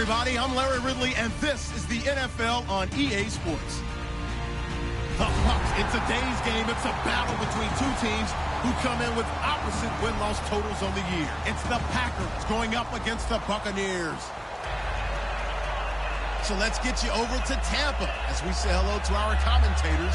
everybody. I'm Larry Ridley, and this is the NFL on EA Sports. The Bucs, in today's game, it's a battle between two teams who come in with opposite win-loss totals on the year. It's the Packers going up against the Buccaneers. So let's get you over to Tampa as we say hello to our commentators,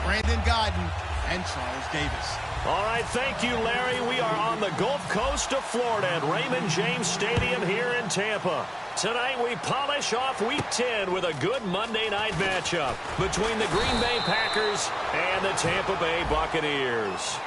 Brandon Godden and Charles Davis. All right, thank you, Larry. We are on the Gulf Coast of Florida at Raymond James Stadium here in Tampa. Tonight, we polish off Week 10 with a good Monday night matchup between the Green Bay Packers and the Tampa Bay Buccaneers.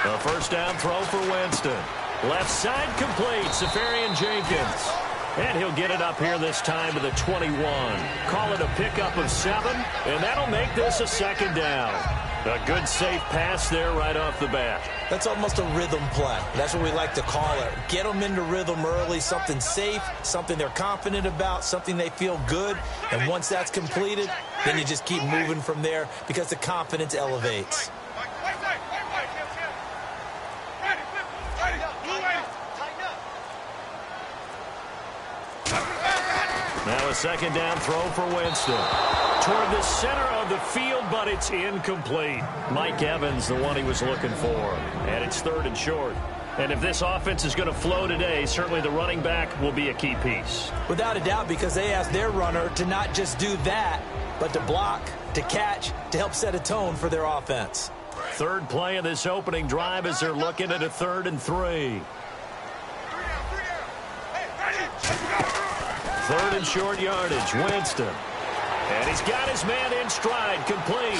The first down throw for Winston. Left side complete, Safarian Jenkins. And he'll get it up here this time to the 21. Call it a pickup of 7, and that'll make this a second down. A good safe pass there right off the bat. That's almost a rhythm play. That's what we like to call it. Get them into rhythm early, something safe, something they're confident about, something they feel good. And once that's completed, then you just keep moving from there because the confidence elevates. Now a second down throw for Winston. Toward the center of the field, but it's incomplete. Mike Evans, the one he was looking for. And it's 3rd and short. And if this offense is going to flow today, certainly the running back will be a key piece. Without a doubt, because they asked their runner to not just do that, but to block, to catch, to help set a tone for their offense. Third play of this opening drive as they're looking at a 3rd and 3. 3rd and short yardage, Winston. And he's got his man in stride, complete.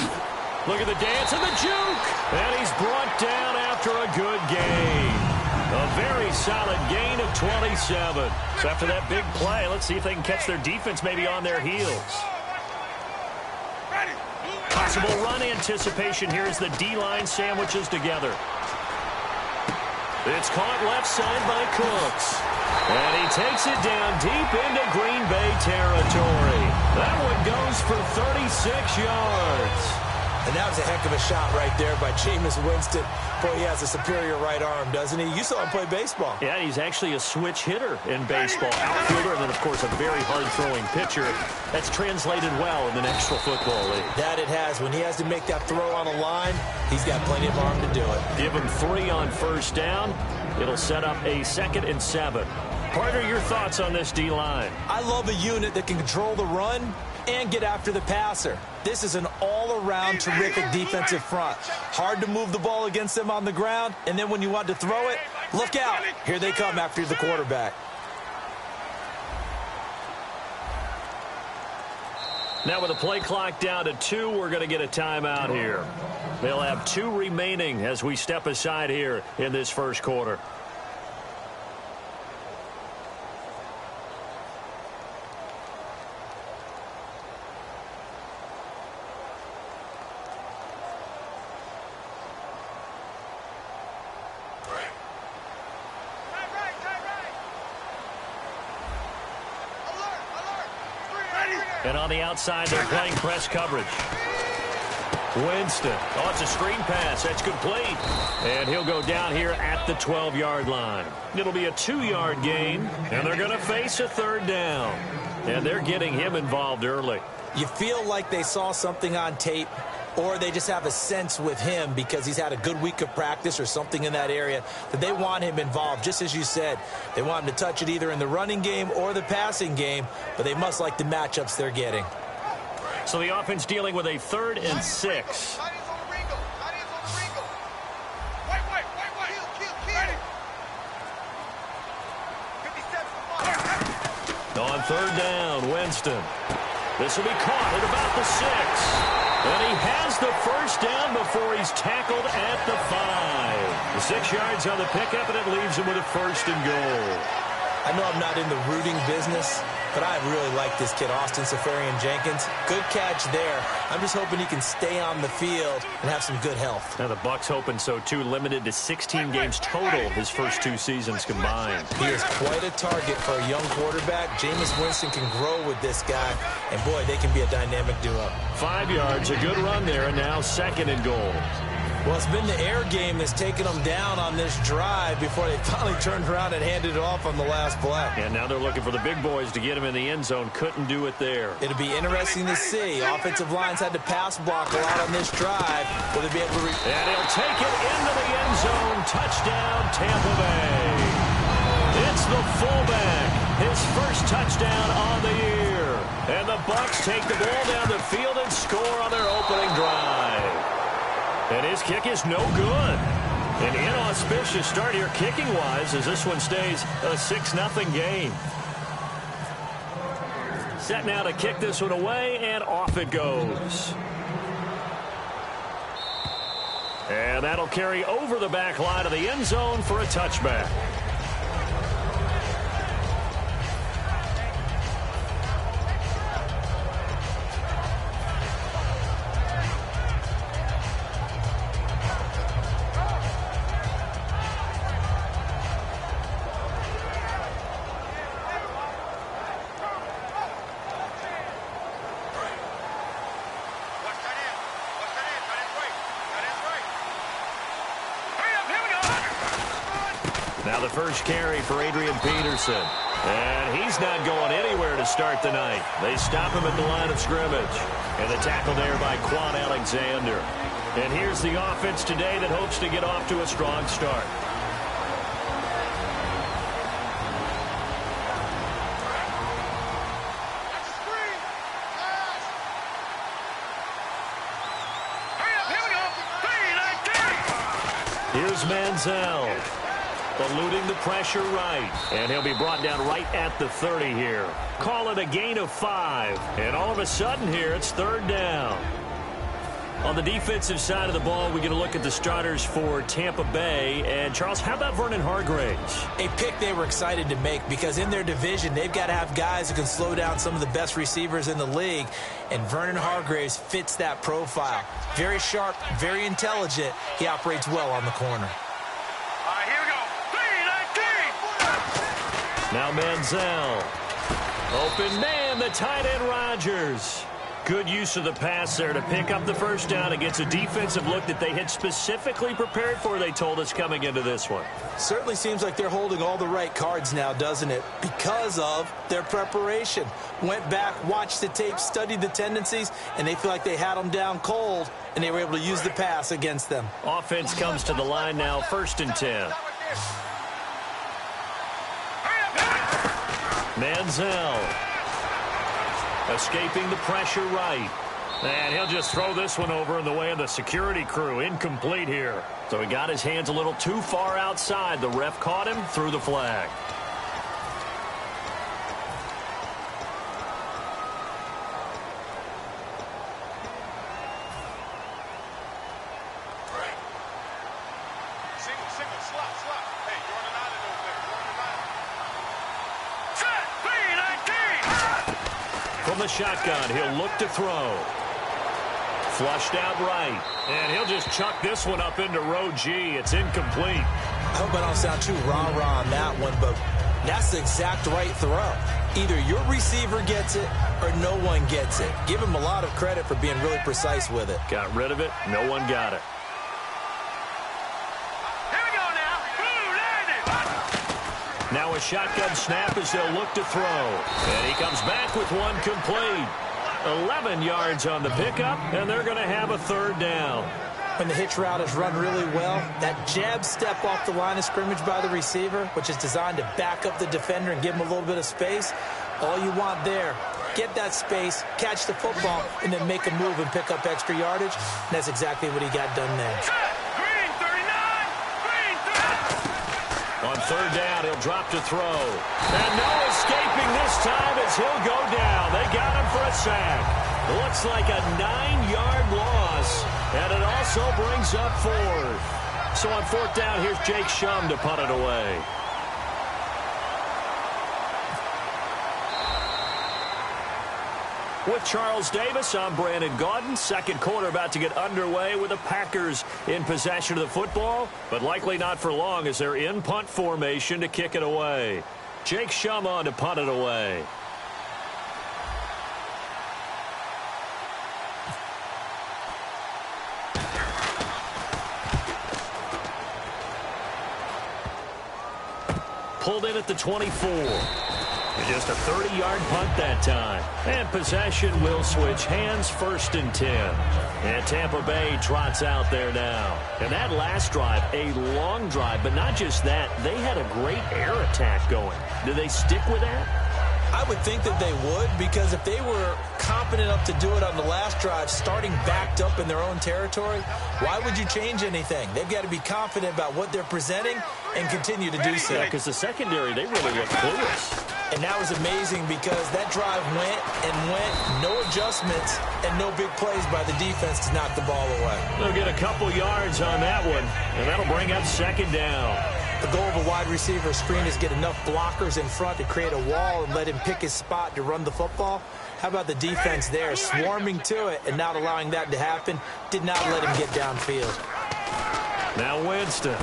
Look at the dance and the juke. And he's brought down after a good gain. A very solid gain of 27. So after that big play, let's see if they can catch their defense maybe on their heels. Possible run anticipation here as the D-line sandwiches together. It's caught left side by Cooks. And he takes it down deep into Green Bay territory. That one goes for 36 yards. And that was a heck of a shot right there by Jameis Winston. Boy, he has a superior right arm, doesn't he? You saw him play baseball. Yeah, he's actually a switch hitter in baseball. Outfielder, and then, of course, a very hard-throwing pitcher. That's translated well in the National Football League. That it has. When he has to make that throw on a line, he's got plenty of arm to do it. Give him 3 on first down. It'll set up a 2nd and 7. Partner, your thoughts on this D-line? I love a unit that can control the run and get after the passer. This is an all-around terrific defensive front. Hard to move the ball against them on the ground, and then when you want to throw it, look out. Here they come after the quarterback. Now with the play clock down to 2, we're going to get a timeout here. They'll have 2 remaining as we step aside here in this first quarter. And on the outside, they're playing press coverage. Winston. Oh, it's a screen pass. That's complete. And he'll go down here at the 12-yard line. It'll be a 2-yard gain, and they're going to face a 3rd down. And they're getting him involved early. You feel like they saw something on tape, or they just have a sense with him because he's had a good week of practice or something in that area that they want him involved. Just as you said, they want him to touch it either in the running game or the passing game, but they must like the matchups they're getting. So the offense dealing with a 3rd and 6. On 3rd down, Winston. This will be caught at about the 6. And he has the first down before he's tackled at the 5. 6 yards on the pickup, and it leaves him with a 1st and goal. I know I'm not in the rooting business, but I really like this kid, Austin Seferian-Jenkins. Good catch there. I'm just hoping he can stay on the field and have some good health. Now the Bucs hoping so too. Limited to 16 games total his first 2 seasons combined. He is quite a target for a young quarterback. Jameis Winston can grow with this guy, and boy, they can be a dynamic duo. 5 yards, a good run there, and now 2nd and goal. Well, it's been the air game that's taken them down on this drive before they finally turned around and handed it off on the last play. And now they're looking for the big boys to get him in the end zone. Couldn't do it there. It'll be interesting to see. Offensive lines had to pass block a lot on this drive. Will they be able to and he'll take it into the end zone. Touchdown, Tampa Bay. It's the fullback. His first touchdown on the year. And the Bucs take the ball down the field and score on their opening drive. And his kick is no good. An inauspicious start here kicking-wise as this one stays a 6-0 game. Set now to kick this one away, and off it goes. And that'll carry over the back line of the end zone for a touchback. Now the first carry for Adrian Peterson. And he's not going anywhere to start the night. They stop him at the line of scrimmage. And the tackle there by Quan Alexander. And here's the offense today that hopes to get off to a strong start. Here's Manziel. Eluding the pressure right. And he'll be brought down right at the 30 here. Call it a gain of 5. And all of a sudden here, it's 3rd down. On the defensive side of the ball, we get a look at the starters for Tampa Bay. And, Charles, how about Vernon Hargreaves? A pick they were excited to make because in their division, they've got to have guys who can slow down some of the best receivers in the league. And Vernon Hargreaves fits that profile. Very sharp, very intelligent. He operates well on the corner. Now Manziel. Open man, the tight end Rodgers. Good use of the pass there to pick up the first down against a defensive look that they had specifically prepared for, they told us, coming into this one. Certainly seems like they're holding all the right cards now, doesn't it? Because of their preparation. Went back, watched the tape, studied the tendencies, and they feel like they had them down cold, and they were able to use the pass against them. Offense comes to the line now, 1st and 10. Manziel escaping the pressure right. And he'll just throw this one over in the way of the security crew. Incomplete here. So he got his hands a little too far outside. The ref caught him, threw the flag. From the shotgun, he'll look to throw. Flushed out right. And he'll just chuck this one up into row G. It's incomplete. I hope I don't sound too rah-rah on that one, but that's the exact right throw. Either your receiver gets it or no one gets it. Give him a lot of credit for being really precise with it. Got rid of it. No one got it. Now a shotgun snap as they'll look to throw. And he comes back with one complete. 11 yards on the pickup, and they're going to have a 3rd down. When the hitch route is run really well, that jab step off the line of scrimmage by the receiver, which is designed to back up the defender and give him a little bit of space, all you want there, get that space, catch the football, and then make a move and pick up extra yardage. And that's exactly what he got done there. On 3rd down, he'll drop to throw. And no escaping this time as he'll go down. They got him for a sack. Looks like a 9-yard loss. And it also brings up 4th. So on 4th down, here's Jake Shum to punt it away. With Charles Davis, I'm Brandon Gaudin. Second quarter about to get underway with the Packers in possession of the football, but likely not for long as they're in punt formation to kick it away. Jake Shum on to punt it away. Pulled in at the 24. And just a 30-yard punt that time. And possession will switch hands, 1st and 10. And Tampa Bay trots out there now. And that last drive, a long drive, but not just that. They had a great air attack going. Do they stick with that? I would think that they would, because if they were competent enough to do it on the last drive, starting backed up in their own territory, why would you change anything? They've got to be confident about what they're presenting and continue to do so. Yeah, because the secondary, they really look clueless. And that was amazing because that drive went and went, no adjustments, and no big plays by the defense to knock the ball away. They'll get a couple yards on that one, and that'll bring up 2nd down. The goal of a wide receiver screen is get enough blockers in front to create a wall and let him pick his spot to run the football. How about the defense there, swarming to it and not allowing that to happen? Did not let him get downfield. Now Winston.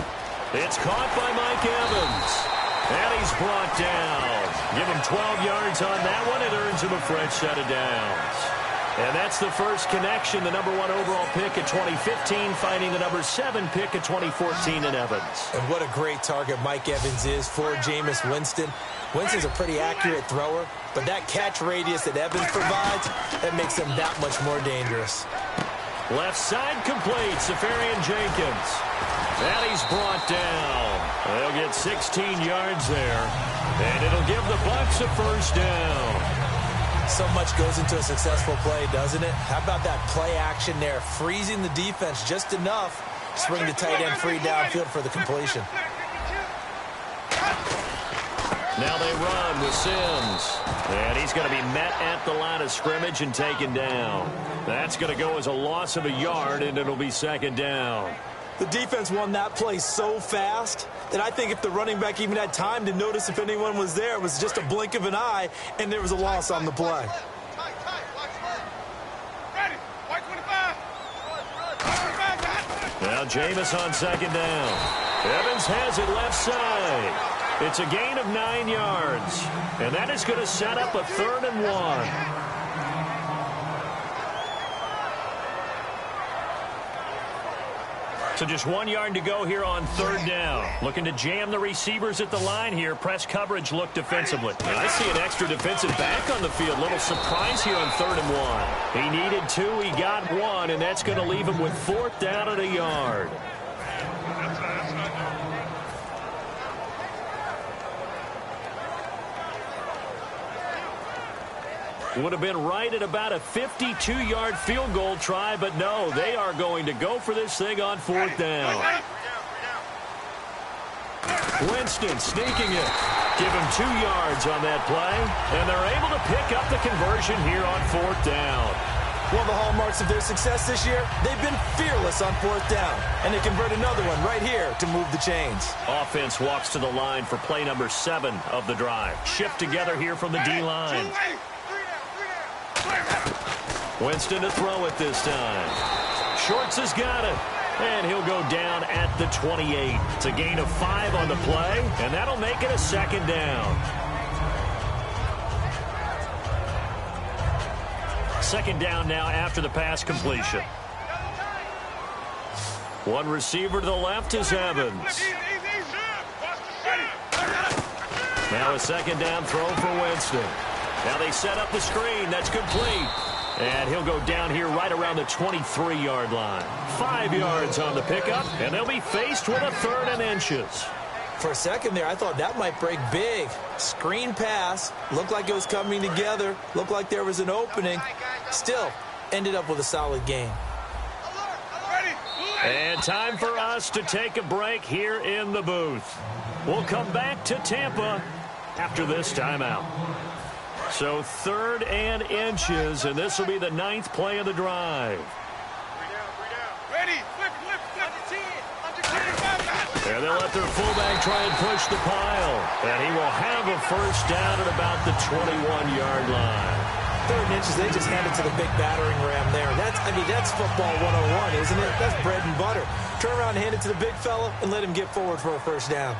It's caught by Mike Evans. And he's brought down. Give him 12 yards on that one. It earns him a fresh set of downs. And that's the first connection, the number 1 overall pick in 2015, finding the number 7 pick in 2014 in Evans. And what a great target Mike Evans is for Jameis Winston. Winston's a pretty accurate thrower, but that catch radius that Evans provides, that makes him that much more dangerous. Left side complete, Safarian Jenkins. And he's brought down. They'll get 16 yards there. And it'll give the Bucs a 1st down. So much goes into a successful play, doesn't it? How about that play action there, freezing the defense just enough to swing the tight end free downfield for the completion. Now they run with Sims. And he's going to be met at the line of scrimmage and taken down. That's going to go as a loss of a yard, and it'll be 2nd down. The defense won that play so fast that I think if the running back even had time to notice if anyone was there, it was just a blink of an eye, and there was a loss on the play. Now Jameis on 2nd down. Evans has it left side. It's a gain of 9 yards. And that is going to set up a 3rd and 1. So just 1 yard to go here on 3rd down. Looking to jam the receivers at the line here. Press coverage look defensively. And I see an extra defensive back on the field. Little surprise here on 3rd and 1. He needed 2. He got 1. And that's going to leave him with 4th down at a yard. Would have been right at about a 52-yard field goal try, but no, they are going to go for this thing on 4th down. Winston sneaking it. Give him 2 yards on that play, and they're able to pick up the conversion here on 4th down. One of the hallmarks of their success this year, they've been fearless on 4th down, and they convert another one right here to move the chains. Offense walks to the line for play number 7 of the drive. Shift together here from the D-line. Winston to throw it this time. Shorts has got it. And he'll go down at the 28. It's a gain of 5 on the play, and that'll make it a 2nd down. 2nd down now after the pass completion. One receiver to the left is Evans. Now a 2nd down throw for Winston. Now they set up the screen. That's complete. And he'll go down here right around the 23-yard line. 5 yards on the pickup, and they'll be faced with a 3rd and inches. For a second there, I thought that might break big. Screen pass. Looked like it was coming together. Looked like there was an opening. Still, ended up with a solid gain. And time for us to take a break here in the booth. We'll come back to Tampa after this timeout. So 3rd and inches, and this will be the 9th play of the drive. Ready, flip, And they'll let their fullback try and push the pile. And he will have a 1st down at about the 21-yard line. 3rd and inches, they just hand it to the big battering ram there. That's football 101, isn't it? That's bread and butter. Turn around and hand it to the big fella and let him get forward for a first down.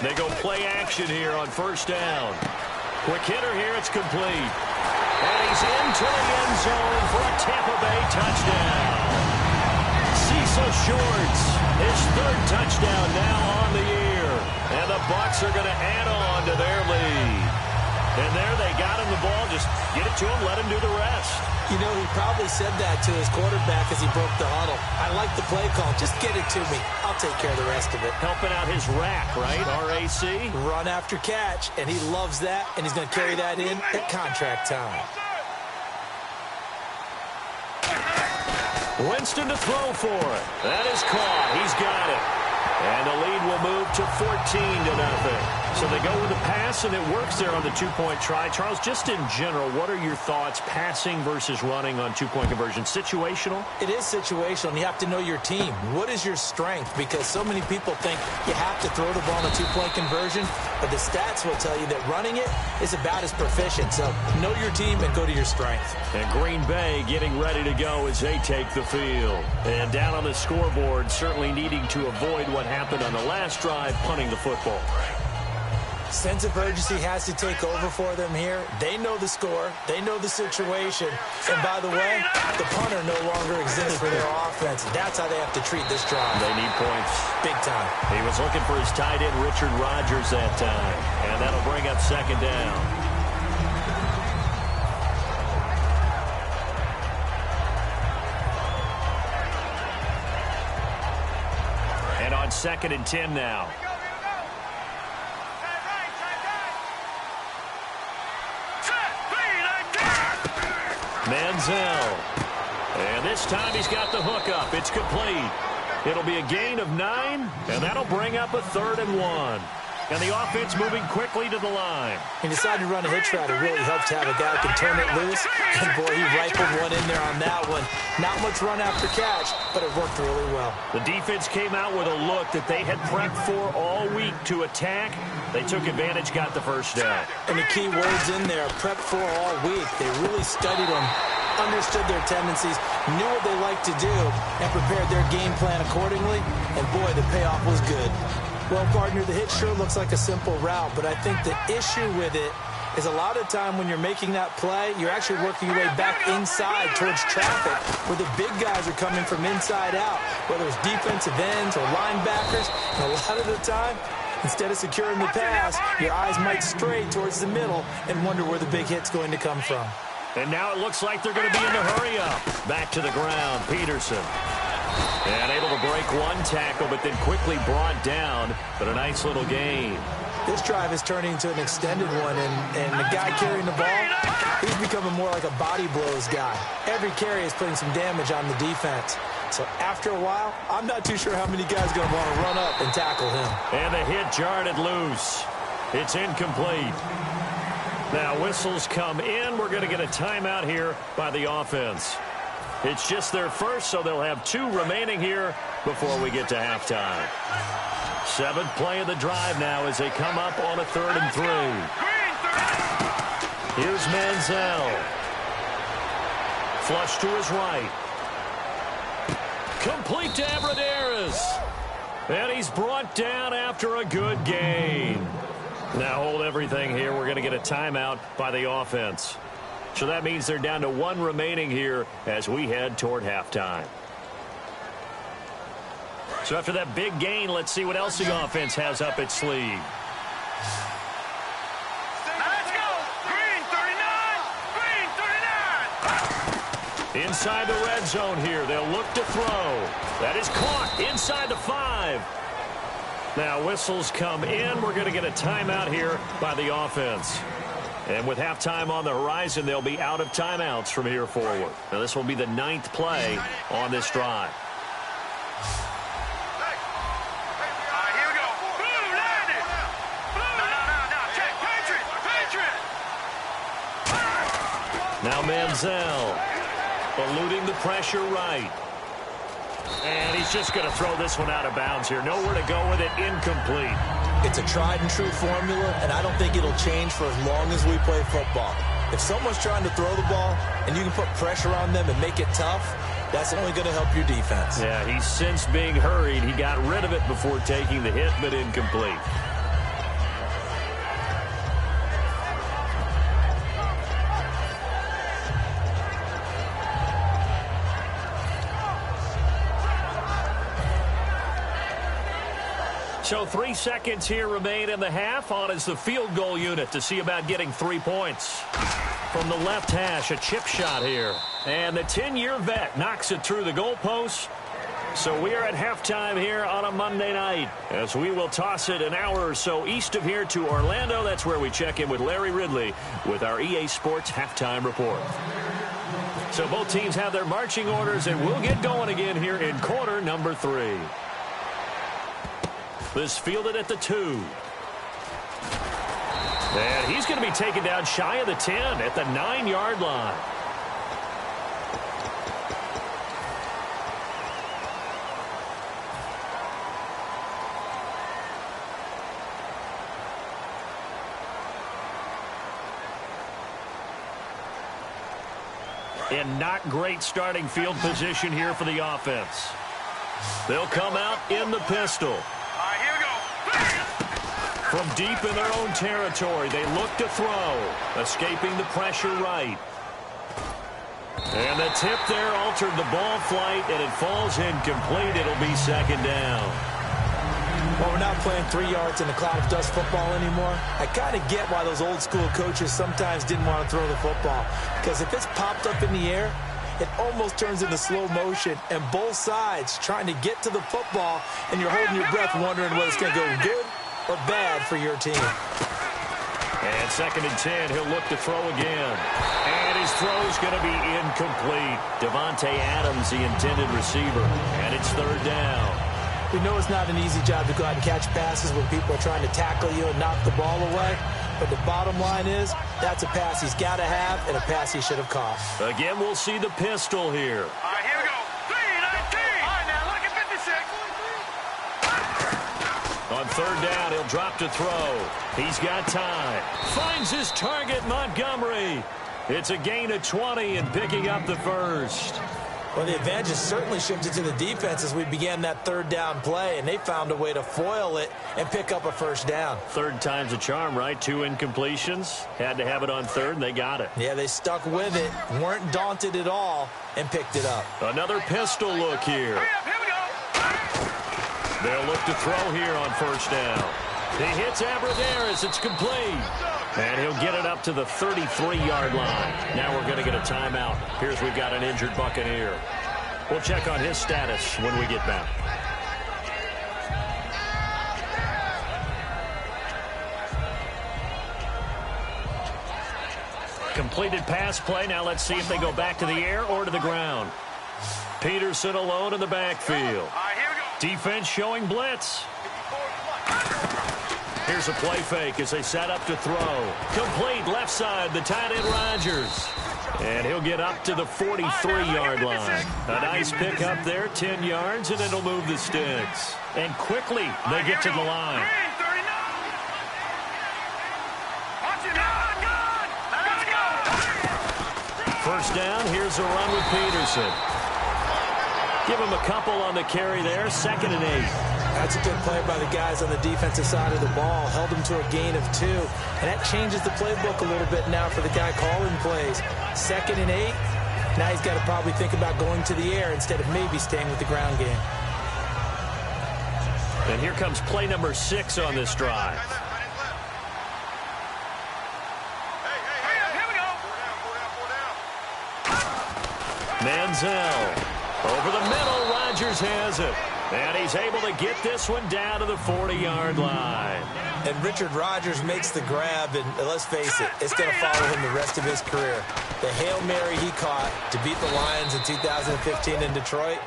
They go play action here on first down. Quick hitter here, it's complete. And he's into the end zone for a Tampa Bay touchdown. Cecil Shorts, his 3rd touchdown now on the year. And the Bucs are going to add on to their lead. And there they got him the ball. Just get it to him, let him do the rest. You know, he probably said that to his quarterback as he broke the huddle. I like the play call. Just get it to me. I'll take care of the rest of it. Helping out his rack, right? RAC? Run after catch, and he loves that, and he's going to carry that in at contract time. Winston to throw for it. That is caught. He's got it. And the lead will move to 14-0. So they go with the pass, and it works there on the 2-point try. Charles, just in general, what are your thoughts passing versus running on 2-point conversion? Situational? It is situational, and you have to know your team. What is your strength? Because so many people think you have to throw the ball on a 2-point conversion, but the stats will tell you that running it is about as proficient. So know your team and go to your strength. And Green Bay getting ready to go as they take the field. And down on the scoreboard, certainly needing to avoid what happened on the last drive, punting the football. Sense of urgency has to take over for them here. They know the score. They know the situation. And by the way, the punter no longer exists for their offense. That's how they have to treat this drive. They need points. Big time. He was looking for his tight end, Richard Rodgers, that time. And that'll bring up 2nd down. And on 2nd and 10 now. Manziel. And this time he's got the hook up. It's complete. It'll be a gain of 9, and that'll bring up a 3rd and 1. And the offense moving quickly to the line. He decided to run a hitch route. It really helps to have a guy who can turn it loose. And, boy, he rifled one in there on that one. Not much run after catch, but it worked really well. The defense came out with a look that they had prepped for all week to attack. They took advantage, got the first down. And the key words in there, prepped for all week. They really studied them, understood their tendencies, knew what they liked to do, and prepared their game plan accordingly. And, boy, the payoff was good. Well, partner, the hitch sure looks like a simple route, but I think the issue with it is a lot of time when you're making that play, you're actually working your way back inside towards traffic where the big guys are coming from inside out, whether it's defensive ends or linebackers. And a lot of the time, instead of securing the pass, your eyes might stray towards the middle and wonder where the big hit's going to come from. And now it looks like they're going to be in the hurry up. Back to the ground, Peterson. And able to break one tackle, but then quickly brought down. But a nice little gain. This drive is turning into an extended one, and the guy carrying the ball, he's becoming more like a body blows guy. Every carry is putting some damage on the defense. So after a while, I'm not too sure how many guys are going to want to run up and tackle him. And the hit jarred it loose. It's incomplete. Now whistles come in. We're going to get a timeout here by the offense. It's just their first, so they'll have 2 remaining here before we get to halftime. 7th play of the drive now as they come up on a 3rd and 3. Here's Manziel. Flush to his right. Complete to Abradaris. And he's brought down after a good gain. Now hold everything here. We're going to get a timeout by the offense. So that means they're down to 1 remaining here as we head toward halftime. So after that big gain, let's see what else the offense has up its sleeve. Let's go! Green 39! Green 39! Inside the red zone here. They'll look to throw. That is caught inside the 5. Now whistles come in. We're going to get a timeout here by the offense. And with halftime on the horizon, they'll be out of timeouts from here forward. Now this will be the 9th play on this drive. Here we go. Blue landed. Blue. No. Check. Patriot. Now Manziel eluding the pressure right. And he's just going to throw this one out of bounds here. Nowhere to go with it. Incomplete. It's a tried-and-true formula, and I don't think it'll change for as long as we play football. If someone's trying to throw the ball and you can put pressure on them and make it tough, that's only going to help your defense. Yeah, he's since being hurried. He got rid of it before taking the hit, but incomplete. So 3 seconds here remain in the half. On is the field goal unit to see about getting 3 points. From the left hash, a chip shot here. And the 10-year vet knocks it through the goalpost. So we are at halftime here on a Monday night, as we will toss it an hour or so east of here to Orlando. That's where we check in with Larry Ridley with our EA Sports halftime report. So both teams have their marching orders, and we'll get going again here in quarter number 3. This fielded at the 2. And he's going to be taken down shy of the 10 at the 9-yard line. And not great starting field position here for the offense. They'll come out in the pistol. From deep in their own territory, they look to throw, escaping the pressure right. And the tip there altered the ball flight, and it falls incomplete. It'll be second down. Well, we're not playing 3 yards in a cloud of dust football anymore. I kind of get why those old school coaches sometimes didn't want to throw the football. Because if it's popped up in the air, it almost turns into slow motion, and both sides trying to get to the football, and you're holding your breath wondering whether it's going to go good or bad for your team. And second and 10, he'll look to throw again. And his throw's going to be incomplete. Devontae Adams, the intended receiver. And it's third down. We know it's not an easy job to go out and catch passes when people are trying to tackle you and knock the ball away. But the bottom line is, that's a pass he's got to have and a pass he should have caught. Again, we'll see the pistol here. All right, here we go. 3-19. All right, now look at 56. On third down, he'll drop to throw. He's got time. Finds his target, Montgomery. It's a gain of 20 and picking up the first. Well, the advantage has certainly shifted to the defense as we began that third down play, and they found a way to foil it and pick up a first down. Third time's a charm, right? 2 incompletions. Had to have it on third, and they got it. Yeah, they stuck with it, weren't daunted at all, and picked it up. Another pistol look here. Here we go. They'll look to throw here on first down. He hits Abradaris. It's complete. And he'll get it up to the 33-yard line. Now we're going to get a timeout. Here's we've got an injured Buccaneer. We'll check on his status when we get back. Completed pass play. Now let's see if they go back to the air or to the ground. Peterson alone in the backfield. All right, here we go. Defense showing blitz. Here's a play fake as they set up to throw. Complete left side, the tight end Rodgers. And he'll get up to the 43-yard line. A nice pick up there, 10 yards, and it'll move the sticks. And quickly, they get to the line. First down, here's a run with Peterson. Give him a couple on the carry there, 2nd and 8. That's a good play by the guys on the defensive side of the ball. Held him to a gain of 2. And that changes the playbook a little bit now for the guy calling plays. 2nd and 8. Now he's got to probably think about going to the air instead of maybe staying with the ground game. And here comes play number 6 on this drive. Manziel. Over the middle, Rodgers has it. And he's able to get this one down to the 40-yard line. And Richard Rodgers makes the grab, and let's face it, it's going to follow him the rest of his career. The Hail Mary he caught to beat the Lions in 2015 in Detroit,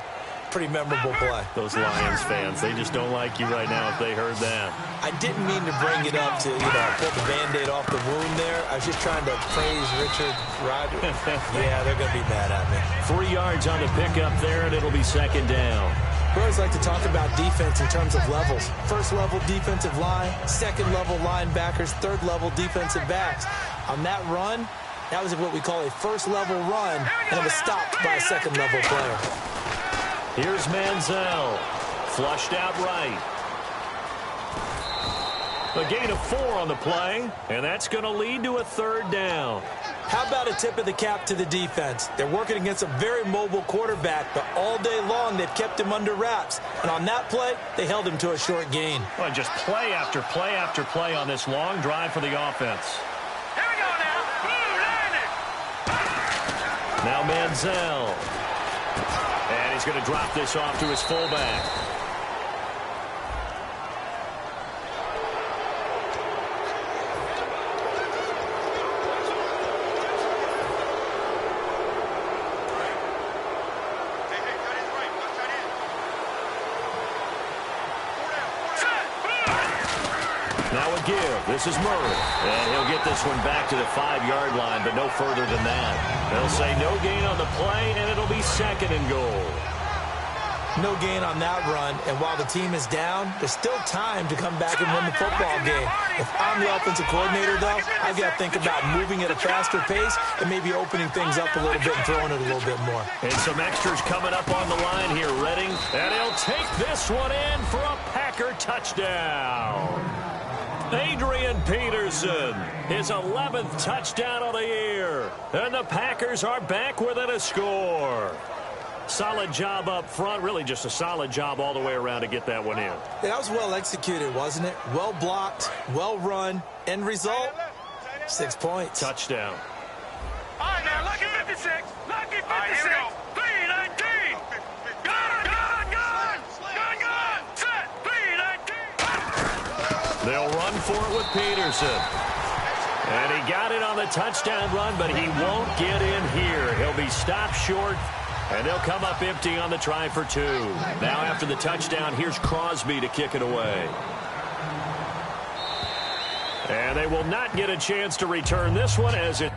pretty memorable play. Those Lions fans, they just don't like you right now if they heard that. I didn't mean to bring it up to, pull the Band-Aid off the wound there. I was just trying to praise Richard Rodgers. Yeah, they're going to be mad at me. 3 yards on the pickup there, and it'll be 2nd down. We always like to talk about defense in terms of levels. First-level defensive line, second-level linebackers, third-level defensive backs. On that run, that was what we call a first-level run, and it was stopped by a second-level player. Here's Manziel. Flushed out right. A gain of 4 on the play, and that's going to lead to a third down. How about a tip of the cap to the defense? They're working against a very mobile quarterback, but all day long they've kept him under wraps. And on that play, they held him to a short gain. Well, just play after play after play on this long drive for the offense. Here we go now. Now Manziel. And he's going to drop this off to his fullback. Now a give. This is Murray. And he'll get this one back to the 5-yard line, but no further than that. They'll say no gain on the play, and it'll be second and goal. No gain on that run, and while the team is down, there's still time to come back and win the football game. If I'm the offensive coordinator, though, I've got to think about moving at a faster pace and maybe opening things up a little bit and throwing it a little bit more. And some extras coming up on the line here, Redding. And he'll take this one in for a Packer touchdown. Adrian Peterson, his 11th touchdown of the year. And the Packers are back within a score. Solid job up front, really just a solid job all the way around to get that one in. Yeah, that was well executed, wasn't it? Well blocked, well run. End result, 6 points. Touchdown. All right, now, lucky 56. Lucky 56. All right, here we go. 319. Gun. Set. 319. They'll run for it with Peterson. And he got it on the touchdown run, but he won't get in here. He'll be stopped short. And they'll come up empty on the try for 2. Now after the touchdown, here's Crosby to kick it away. And they will not get a chance to return this one as it...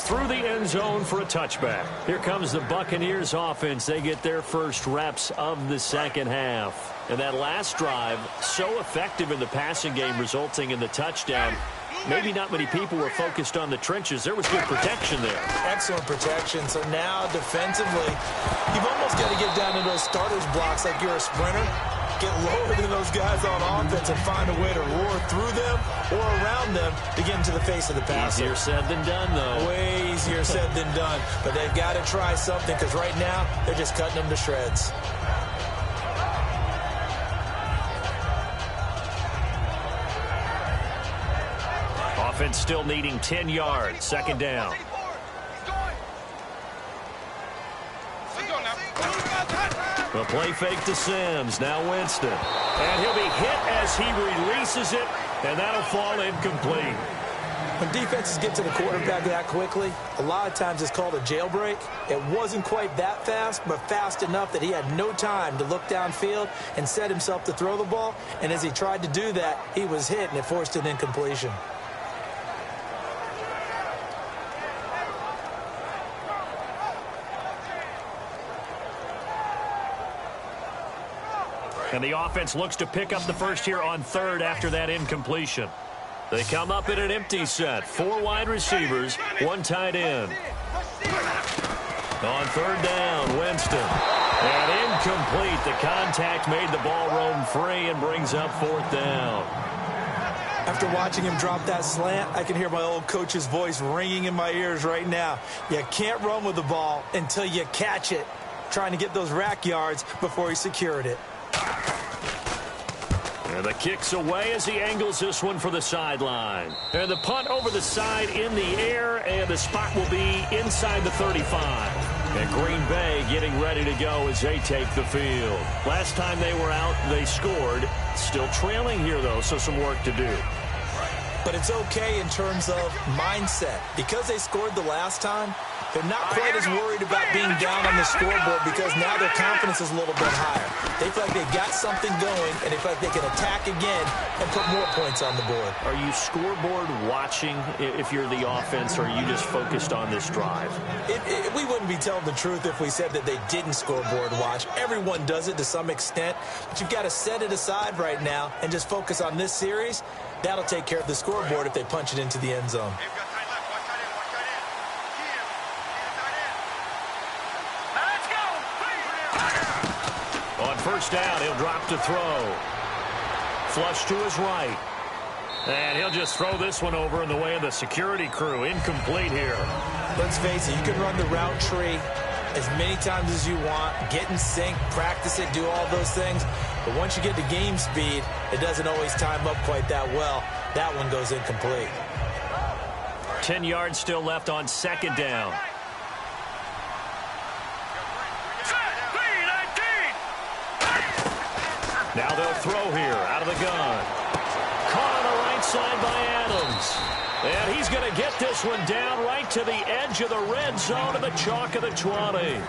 through the end zone for a touchback. Here comes the Buccaneers offense. They get their first reps of the second half. And that last drive, so effective in the passing game, resulting in the touchdown. Maybe not many people were focused on the trenches. There was good protection there. Excellent protection. So now defensively, you've almost got to get down to those starters blocks like you're a sprinter. Get lower than those guys on offense and find a way to roar through them or around them to get into the face of the passer. Easier said than done, though. Way easier said than done. But they've got to try something because right now they're just cutting them to shreds. Offense still needing 10 yards. Second down. The play fake to Sims. Now Winston. And he'll be hit as he releases it, and that'll fall incomplete. When defenses get to the quarterback that quickly, a lot of times it's called a jailbreak. It wasn't quite that fast, but fast enough that he had no time to look downfield and set himself to throw the ball. And as he tried to do that, he was hit, and it forced an incompletion. And the offense looks to pick up the first here on third after that incompletion. They come up in an empty set. 4 wide receivers, 1 tight end. On 3rd down, Winston. And incomplete. The contact made the ball roam free and brings up 4th down. After watching him drop that slant, I can hear my old coach's voice ringing in my ears right now. You can't run with the ball until you catch it. Trying to get those rack yards before he secured it. And the kick's away as he angles this one for the sideline. And the punt over the side in the air, and the spot will be inside the 35. And Green Bay getting ready to go as they take the field. Last time they were out, they scored. Still trailing here, though, so some work to do. But it's okay in terms of mindset. Because they scored the last time, they're not quite as worried about being down on the scoreboard because now their confidence is a little bit higher. They feel like they've got something going, and they feel like they can attack again and put more points on the board. Are you scoreboard watching if you're the offense, or are you just focused on this drive? We wouldn't be telling the truth if we said that they didn't scoreboard watch. Everyone does it to some extent, but you've got to set it aside right now and just focus on this series. That'll take care of the scoreboard if they punch it into the end zone. On 1st down, he'll drop to throw. Flush to his right. And he'll just throw this one over in the way of the security crew. Incomplete here. Let's face it, you can run the route tree as many times as you want, get in sync, practice it, do all those things. But once you get to game speed, it doesn't always time up quite that well. That one goes incomplete. 10 yards still left on 2nd down. Now they'll throw here out of the gun. Caught on the right side by Adams. And he's going to get this one down right to the edge of the red zone of the chalk of the 20.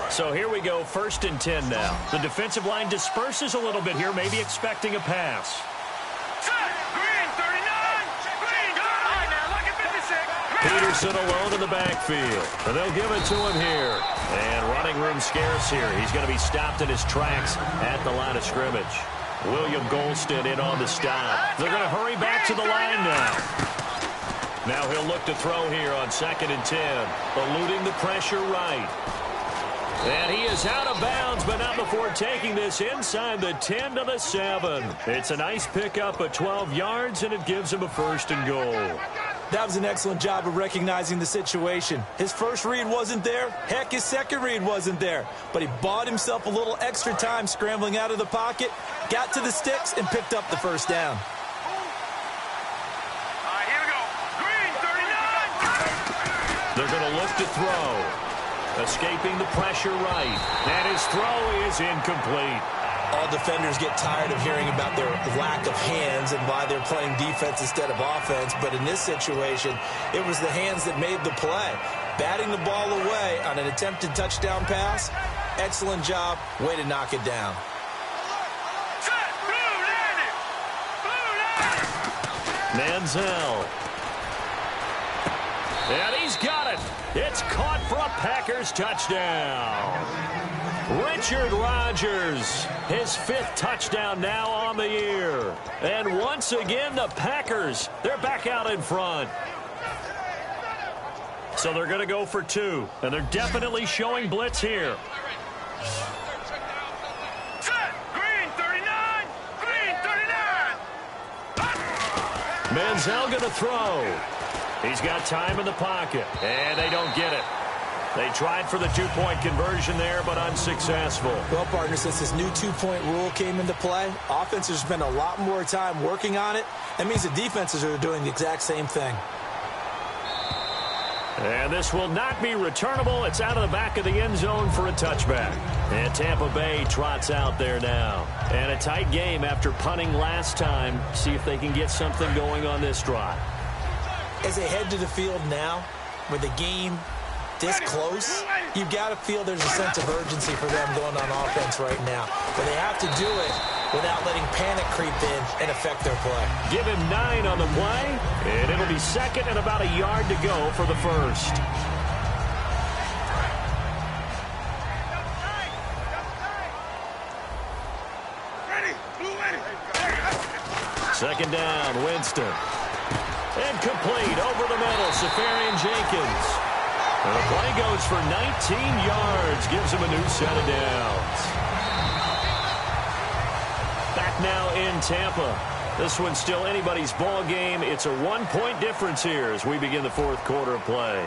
So here we go, 1st and 10 now. The defensive line disperses a little bit here, maybe expecting a pass. Peterson alone in the backfield. And they'll give it to him here. And running room scarce here. He's going to be stopped in his tracks at the line of scrimmage. William Golston in on the stop. They're going to hurry back to the line now. Now he'll look to throw here on 2nd and 10. Eluding the pressure right. And he is out of bounds, but not before taking this inside the 10 to the 7. It's a nice pickup of 12 yards, and it gives him a 1st and goal. That was an excellent job of recognizing the situation. His first read wasn't there. Heck, his second read wasn't there. But he bought himself a little extra time scrambling out of the pocket, got to the sticks, and picked up the 1st down. All right, here we go. Green, 39. They're going to look to throw. Escaping the pressure right. And his throw is incomplete. All defenders get tired of hearing about their lack of hands and why they're playing defense instead of offense. But in this situation, it was the hands that made the play. Batting the ball away on an attempted touchdown pass. Excellent job. Way to knock it down. Manziel. And he's got it. It's caught for a Packers touchdown. Richard Rodgers, his 5th touchdown now on the year. And once again, the Packers, they're back out in front. So they're going to go for 2, and they're definitely showing blitz here. Green, 39. Green, 39. Manziel going to throw. He's got time in the pocket, and they don't get it. They tried for the 2-point conversion there, but unsuccessful. Well, partner, since this new 2-point rule came into play, offenses spend a lot more time working on it. That means the defenses are doing the exact same thing. And this will not be returnable. It's out of the back of the end zone for a touchback. And Tampa Bay trots out there now. And a tight game after punting last time. See if they can get something going on this drive. As they head to the field now, with the game this close, you've got to feel there's a sense of urgency for them going on offense right now. But they have to do it without letting panic creep in and affect their play. Give him 9 on the play, and it'll be 2nd and about a yard to go for the 1st. Second down, Winston. And complete over the middle, Safarian Jenkins. And the play goes for 19 yards, gives him a new set of downs. Back now in Tampa. This one's still anybody's ball game. It's a one-point difference here as we begin the fourth quarter of play.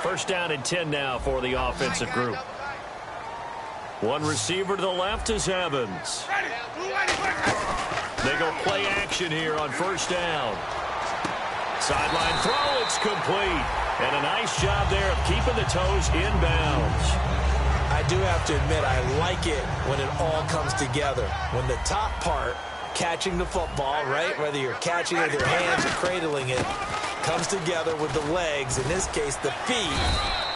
First down and 10 now for the offensive group. One receiver to the left is Evans. They go play action here on first down. Sideline throw, it's complete. And a nice job there of keeping the toes inbounds. I do have to admit, I like it when it all comes together. When the top part, catching the football, right, whether you're catching it with your hands or cradling it, comes together with the legs, in this case the feet,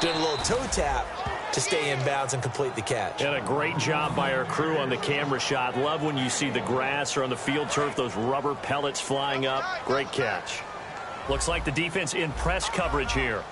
doing a little toe tap to stay in bounds and complete the catch. And a great job by our crew on the camera shot. Love when you see the grass or on the field turf, those rubber pellets flying up. Great catch. Looks like the defense in press coverage here.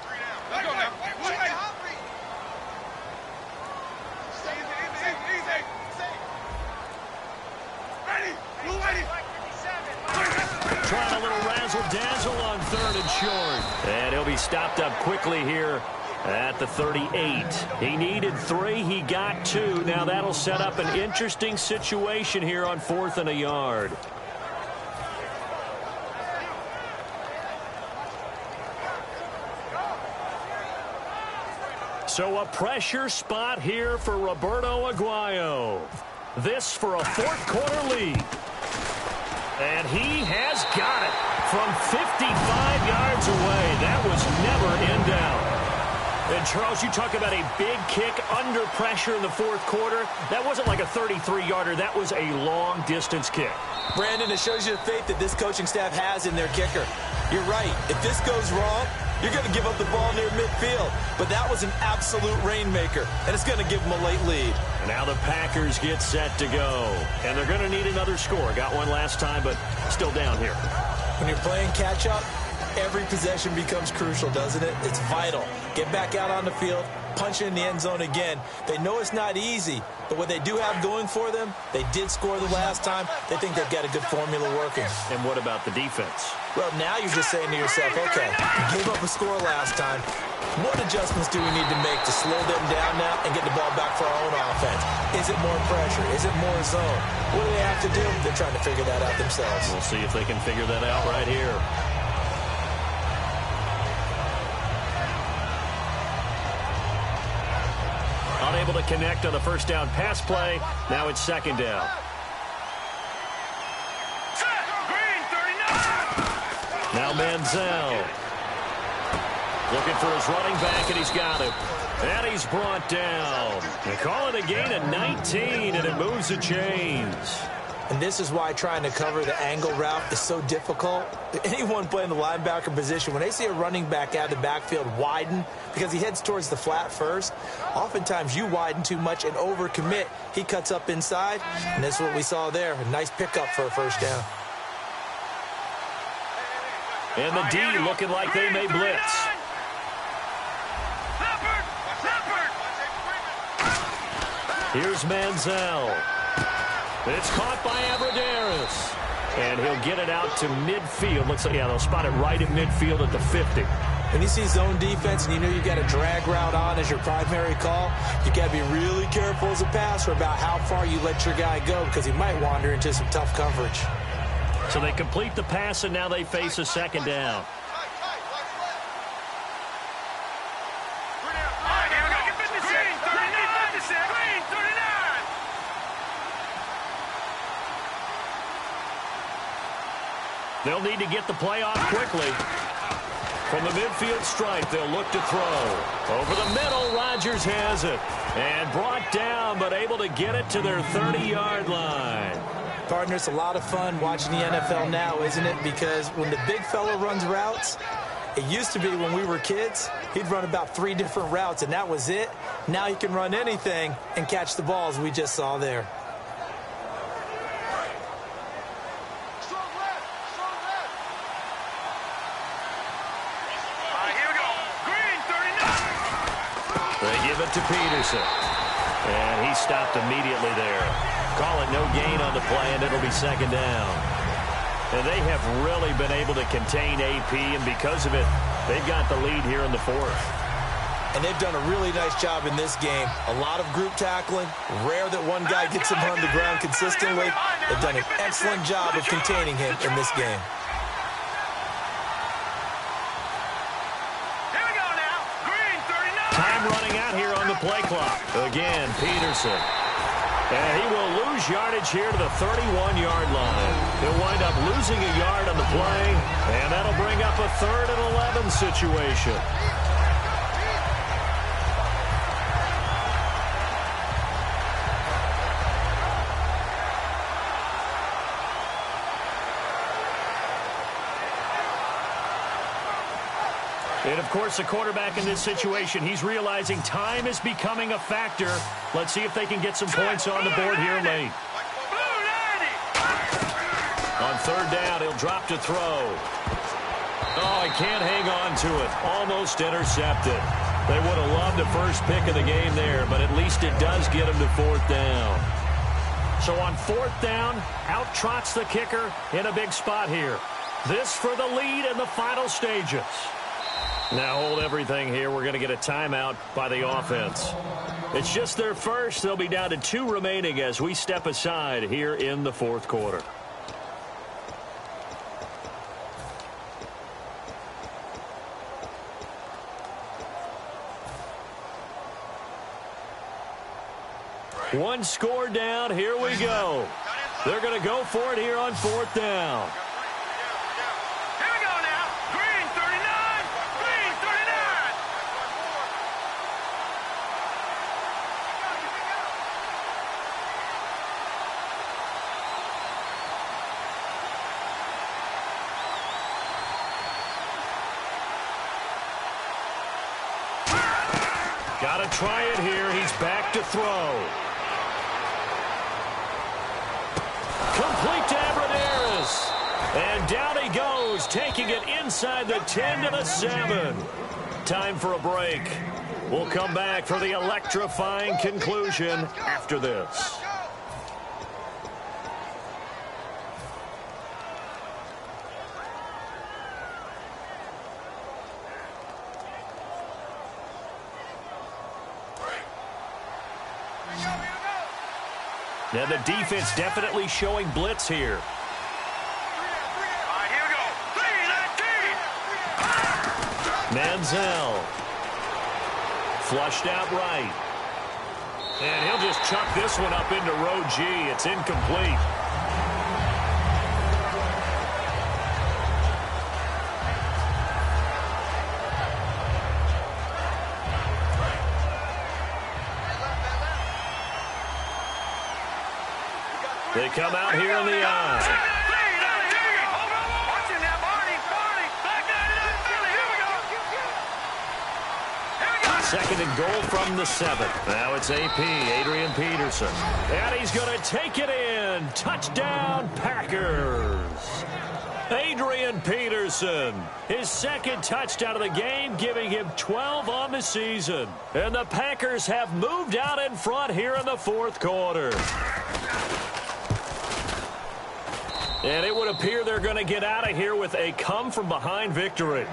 Trying a little razzle-dazzle on third and short. And he'll be stopped up quickly here at the 38. He needed 3. He got 2. Now that'll set up an interesting situation here on 4th and a yard. So a pressure spot here for Roberto Aguayo. This for a fourth quarter lead. And he has got it from 55 yards away. That was never in doubt. And Charles, you talk about a big kick under pressure in the fourth quarter. That wasn't like a 33-yarder. That was a long-distance kick. Brandon, it shows you the faith that this coaching staff has in their kicker. You're right. If this goes wrong, you're going to give up the ball near midfield. But that was an absolute rainmaker, and it's going to give them a late lead. And now the Packers get set to go. And they're going to need another score. Got one last time, but still down here. When you're playing catch-up, every possession becomes crucial, doesn't it? It's vital. Get back out on the field, punch in the end zone again. They know it's not easy, but what they do have going for them, they did score the last time. They think they've got a good formula working. And what about the defense? Well, now you're just saying to yourself, okay, we gave up a score last time. What adjustments do we need to make to slow them down now and get the ball back for our own offense? Is it more pressure? Is it more zone? What do they have to do? They're trying to figure that out themselves. We'll see if they can figure that out right here. Unable to connect on the first down pass play. Now it's second down. Now Manziel. Looking for his running back, and he's got him. And he's brought down. They call it a gain of 19, and it moves the chains. And this is why trying to cover the angle route is so difficult. Anyone playing the linebacker position, when they see a running back out of the backfield widen, because he heads towards the flat first, oftentimes you widen too much and overcommit. He cuts up inside, and that's what we saw there. A nice pickup for a first down. And the D looking like they may blitz. Here's Manziel. It's caught by Abradaris. And he'll get it out to midfield. Looks like, yeah, they'll spot it right at midfield at the 50. When you see zone defense and you know you've got a drag route on as your primary call, you got to be really careful as a passer about how far you let your guy go because he might wander into some tough coverage. So they complete the pass, and now they face a second down. They'll need to get the play off quickly. From the midfield stripe, they'll look to throw. Over the middle, Rodgers has it. And brought down, but able to get it to their 30-yard line. Partner, it's a lot of fun watching the NFL now, isn't it? Because when the big fella runs routes, it used to be when we were kids, he'd run about 3 different routes, and that was it. Now he can run anything and catch the balls we just saw there. They give it to Peterson. And he stopped immediately there. Call it no gain on the play, and it'll be second down. And they have really been able to contain AP, and because of it, they've got the lead here in the fourth. And they've done a really nice job in this game. A lot of group tackling. Rare that one guy gets him on the ground consistently. They've done an excellent job of containing him in this game. Here we go now. Green, 39. Time running out here on the play clock. Again, Peterson. And he will lose yardage here to the 31-yard line. He'll wind up losing a yard on the play, and that'll bring up a 3rd and 11 situation. And, of course, the quarterback in this situation, he's realizing time is becoming a factor. Let's see if they can get some points on the board here late. On 3rd down, he'll drop to throw. Oh, he can't hang on to it. Almost intercepted. They would have loved the first pick of the game there, but at least it does get him to 4th down. So on 4th down, out trots the kicker in a big spot here. This for the lead in the final stages. Now hold everything here. We're going to get a timeout by the offense. It's just their first. They'll be down to 2 remaining as we step aside here in the 4th quarter. One score down. Here we go. They're going to go for it here on 4th down. Got to try it here. He's back to throw. Complete to Abrederis. And down he goes, taking it inside the 10 to the 7. Time for a break. We'll come back for the electrifying conclusion after this. Now the defense definitely showing blitz here. All right, here we go. Manziel. Flushed out right. And he'll just chuck this one up into row G. It's incomplete. They come out here in the eye. Second and goal from the 7. Now it's AP, Adrian Peterson. And he's going to take it in. Touchdown, Packers. Adrian Peterson, his 2nd touchdown of the game, giving him 12 on the season. And the Packers have moved out in front here in the 4th quarter. And it would appear they're going to get out of here with a come-from-behind victory.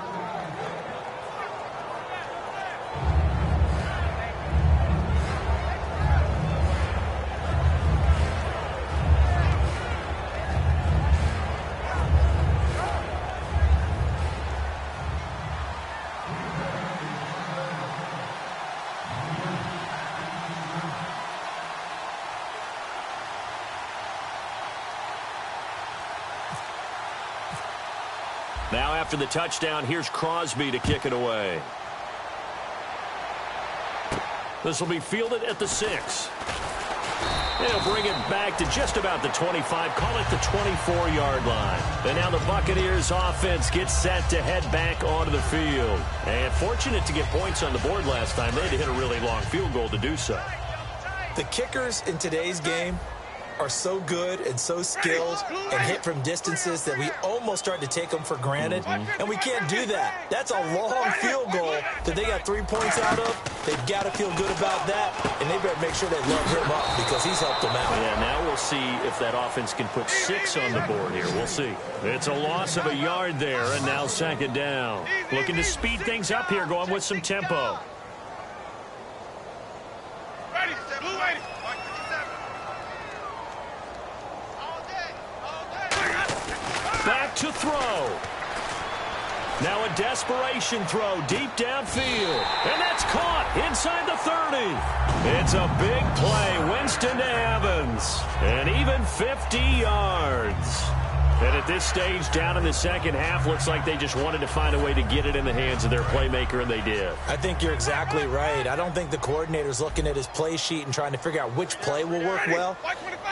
Now after the touchdown, here's Crosby to kick it away. This will be fielded at the 6. They'll bring it back to just about the 25, call it the 24-yard line. And now the Buccaneers offense gets set to head back onto the field. And fortunate to get points on the board last time. They had to hit a really long field goal to do so. The kickers in today's game are so good and so skilled and hit from distances that we almost start to take them for granted, and we can't do that. That's a long field goal that they got 3 points out of. They've got to feel good about that, and they better make sure they load him up because he's helped them out. Yeah, now we'll see if that offense can put 6 on the board here. We'll see. It's a loss of a yard there, and now second down. Looking to speed things up here, going with some tempo. Ready, blue ready. Back to throw. Now a desperation throw deep downfield. And that's caught inside the 30. It's a big play. Winston to Evans. And even 50 yards. And at this stage, down in the second half, looks like they just wanted to find a way to get it in the hands of their playmaker, and they did. I think you're exactly right. I don't think the coordinator's looking at his play sheet and trying to figure out which play will work well.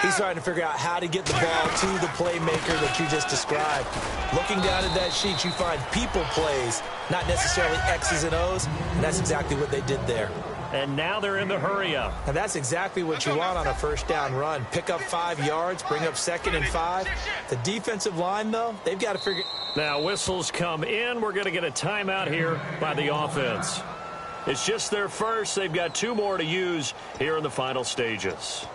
He's trying to figure out how to get the ball to the playmaker that you just described. Looking down at that sheet, you find people plays, not necessarily X's and O's, and that's exactly what they did there. And now they're in the hurry-up. And that's exactly what you want on a first down run. Pick up 5 yards, bring up 2nd and 5. The defensive line, though, they've got to figure... Now whistles come in. We're going to get a timeout here by the offense. It's just their first. They've got 2 more to use here in the final stages.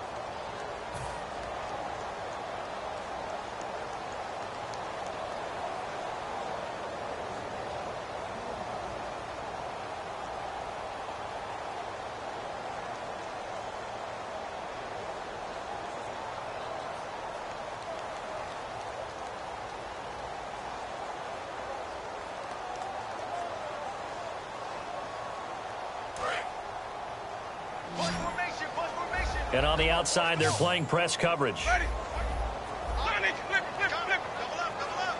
And on the outside, they're playing press coverage. Ready. Flip. Double up.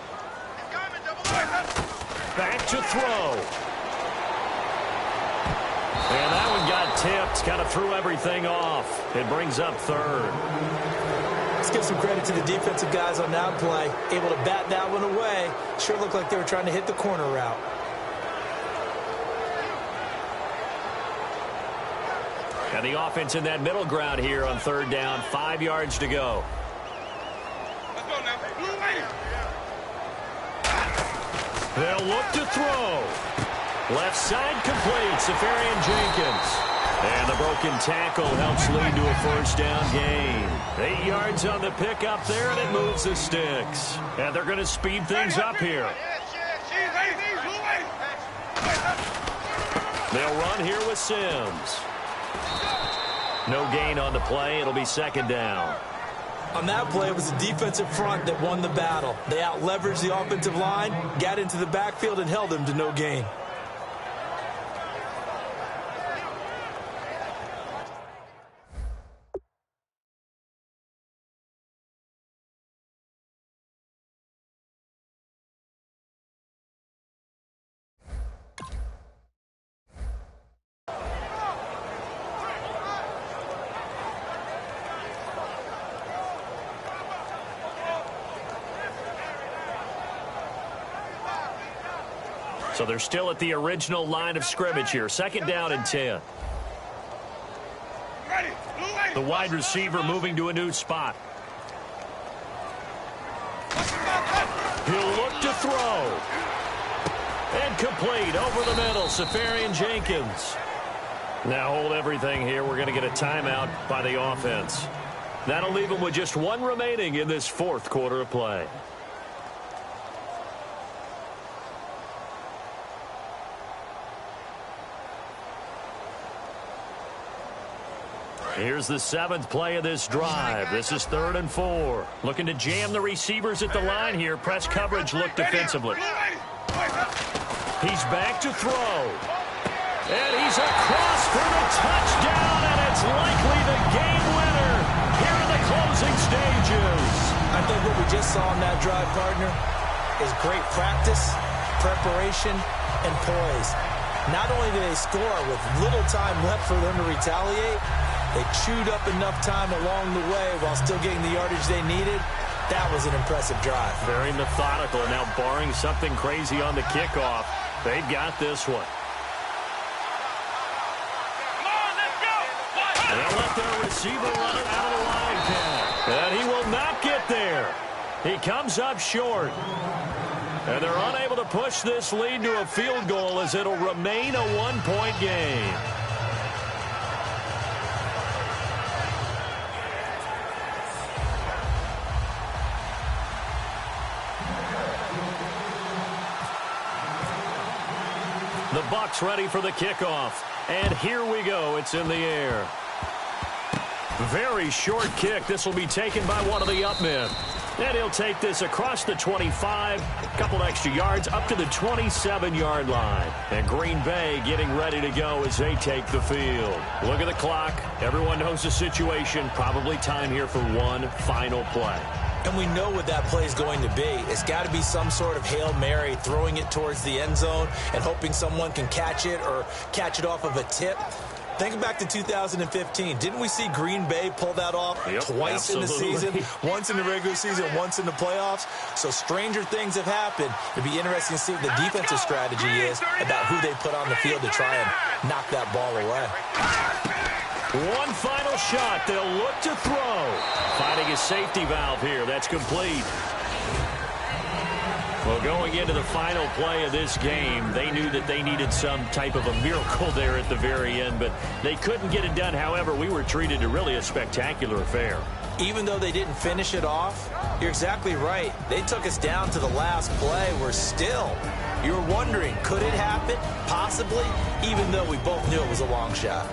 He's coming, double up. Back to throw. And that one got tipped. Kind of threw everything off. It brings up 3rd. Let's give some credit to the defensive guys on that play. Able to bat that one away. Sure looked like they were trying to hit the corner route. And the offense in that middle ground here on 3rd down. 5 yards to go. Let's go now. Blue ready. They'll look to throw. Left side complete. Safarian Jenkins. And the broken tackle helps lead to a first down gain. 8 yards on the pickup there, and it moves the sticks. And they're going to speed things up here. They'll run here with Sims. No gain on the play. It'll be second down. On that play, it was the defensive front that won the battle. They out-leveraged the offensive line, got into the backfield, and held them to no gain. So they're still at the original line of scrimmage here. Second down and 10. The wide receiver moving to a new spot. He'll look to throw. And complete over the middle. Safarian Jenkins. Now hold everything here. We're going to get a timeout by the offense. That'll leave them with just 1 remaining in this 4th quarter of play. Here's the 7th play of this drive. This is 3rd and 4. Looking to jam the receivers at the line here. Press coverage look defensively. He's back to throw. And he's across for the touchdown, and it's likely the game winner here in the closing stages. I think what we just saw on that drive, partner, is great practice, preparation, and poise. Not only did they score with little time left for them to retaliate, they chewed up enough time along the way while still getting the yardage they needed. That was an impressive drive. Very methodical. Now, barring something crazy on the kickoff, they've got this one. Come on, let's go. They'll let their receiver run it out of the Wildcat. And he will not get there. He comes up short. And they're unable to push this lead to a field goal as it'll remain a one-point game. The Bucs ready for the kickoff. And here we go. It's in the air. Very short kick. This will be taken by one of the up men. And he'll take this across the 25, a couple extra yards, up to the 27-yard line. And Green Bay getting ready to go as they take the field. Look at the clock. Everyone knows the situation. Probably time here for one final play. And we know what that play is going to be. It's got to be some sort of Hail Mary, throwing it towards the end zone and hoping someone can catch it or catch it off of a tip. Think back to 2015. Didn't we see Green Bay pull that off twice in the season? Once in the regular season, once in the playoffs. So stranger things have happened. It'd be interesting to see what the defensive strategy is about who they put on the field to try and knock that ball away. One final shot. They'll look to throw. Finding a safety valve here. That's complete. Well, going into the final play of this game, they knew that they needed some type of a miracle there at the very end, but they couldn't get it done. However, we were treated to really a spectacular affair. Even though they didn't finish it off, you're exactly right. They took us down to the last play. We're still, you were wondering, could it happen? Possibly, even though we both knew it was a long shot.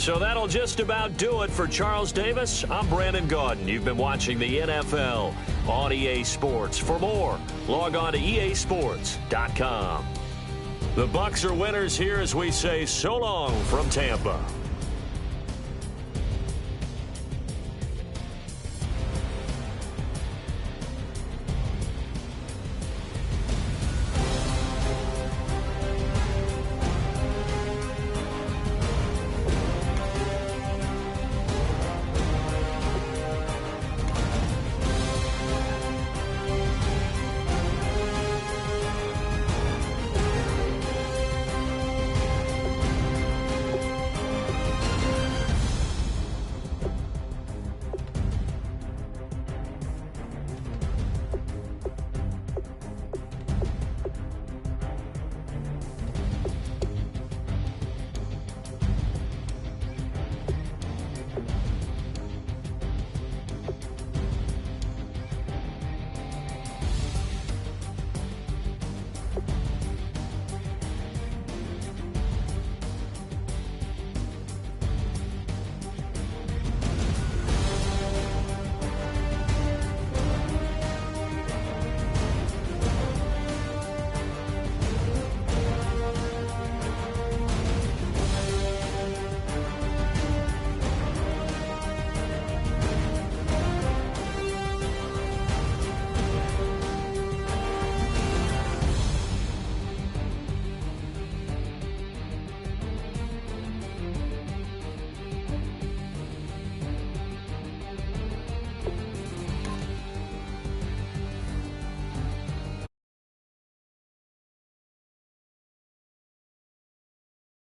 So that'll just about do it for Charles Davis. I'm Brandon Gaudin. You've been watching the NFL on EA Sports. For more, log on to easports.com. The Bucs are winners here as we say so long from Tampa.